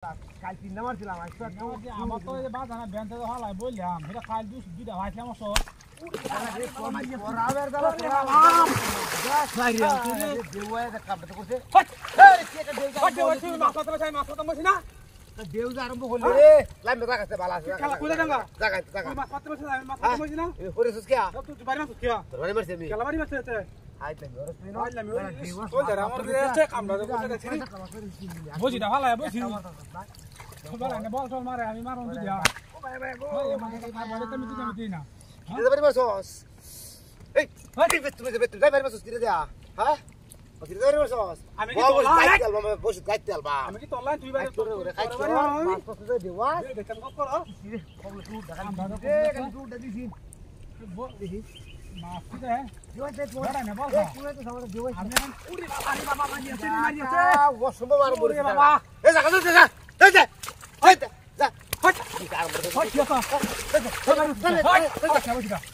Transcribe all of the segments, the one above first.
কাল তিন নাম্বার ছিলাম আমার তো বাজানা ব্যান্ডে হালাই বললাম এটা কাল দুইটা ভাইছিলাম সব আরম্ভ করলে রে লাইন রাখাতে ভালো আছে খেলা কইলা ডাঙ্গা জায়গা মাছ মারতে বসে আমি মাছ মারতে বসি না করেছিস কি তুই বাড়ি মাছ কি তোর বাড়ি মারছিস আমি খেলা বাড়ি মাছ আছে আইতাম ওরে তুই না আইলাম ওই যারা আমার রেস্টে কামড়া বসে দেখছি বসি না ভালো বসি বল না বল চল মারে আমি মারুন তুই যা ভাই মানে তুমি তুই আমি দিই না কিরে বাড়ি মারছস এই তুই তুই বাড়ি মারছস কিরে দেয়া হ্যাঁ কিরে বাড়ি মারছস আমি কি তোলা বসে গাইতে আলবা আমি কি তোলা তুই বাড়ি তোরে ওরে খাইছ মাছ তো দেওয়া দেখতে কত করো কমলে তুই দেখা তুই দিছিস বল দেখি মাছ কি রে জীবন তে বড়া না বল তুই তো সবার জীবন আমি এখন উড়ি বাবা মারিয়েছে মারিয়েছে ও সম্ভব আর বলি বাবা এই যা যা এই যা এই যা হট কি আর বড় হট কি তো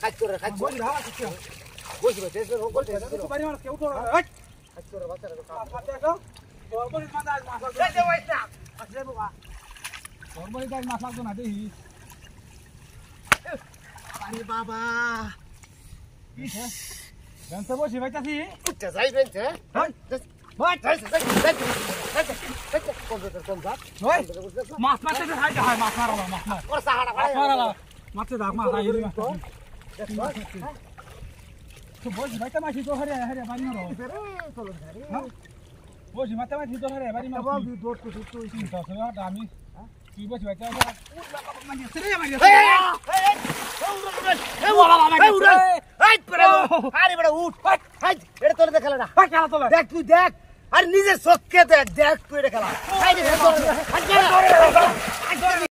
খাইছ তোরে খাইছ বলি না কি বসে বসে ও করতে তুই বাড়ি মার কেউ তো হট খাইছ তোরে বাচ্চা ফাতে তো তোর বলি মাছ মাছ এই যে ওইটা আসলে বাবা তোর বলি তাই মাছ লাগতো না দেখি আরে বাবা জানতে বসি ভাইতাছি উঠতে যাই বেঞ্চে হ্যাঁ ভাই যাই কম্পিউটার কম যা ওই মাছ মারতে হাই হাই মাছ মারালা মাছ মার ওর সাহারা মারালা মারতে দাগ মাছ আই তো বসি ভাইতা মাছি তো হরে হরে বাড়ি মারো বসি মাথা মাছি তো হরে বাড়ি মারো বাবা তুই দৌড় তো তুই চিন্তা করে আমি তুই বসি ভাইতা মারিয়েছে রে মারিয়েছে দেখ তুই দেখ আর নিজের চোখকে দেখ দেখ তুই এটা খেলা